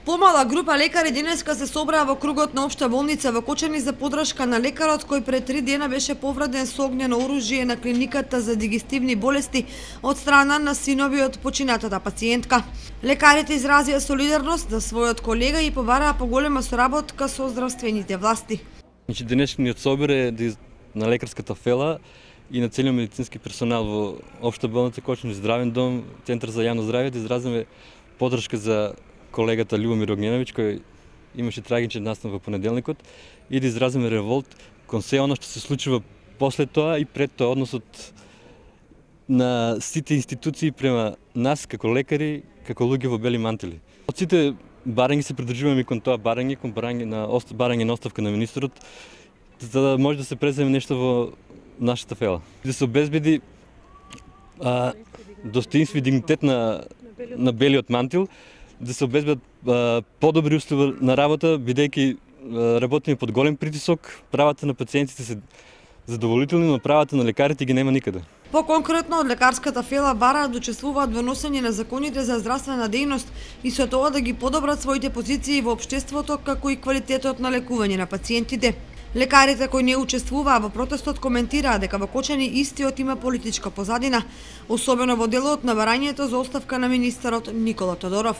Помала група лекари денеска се собраа во кругот на Општа болница во Кочани за подршка на лекарот кој пред 3 дена беше повреден со огнено оружје на клиниката за дигестивни болести од страна на синови од починатата пациентка. Лекарите изразија солидарност за својот колега и побараа поголема соработка со здравствените власти. Денешниот собир е на лекарската фела и на целиот медицински персонал во Општа болница Кочани, здравен дом, Центар за јавно здравје, да изразиме подршка за колегата Љубомир Огненовиќ, кој имаше трагичен настан во понеделникот, и да изразиме револт кон се оно што се случува после тоа и пред тоа, односот на сите институции према нас како лекари, како луѓе во бели мантили. Од сите барања се придржуваме кон тоа барање, кон барање на оставка на министерот, за да може да се преземе нешто во нашата фела. Да се обезбеди достоинство и дигнитет на белиот мантил, да се обезбедат подобри услови на работа, бидејќи работиме под голем притисок, правата на пациентите се задоволителни, но правата на лекарите ги нема никаде. По-конкретно, од лекарската фела бараат да учествуваат во носење на законите за здравствена дејност и со тоа да ги подобрат своите позиции во општеството, како и квалитетот на лекување на пациентите. Лекарите кои не учествуваа во протестот коментираа дека во Кочани истиот има политичка позадина, особено во делот на барањето за оставка на министерот Никола Тодоров.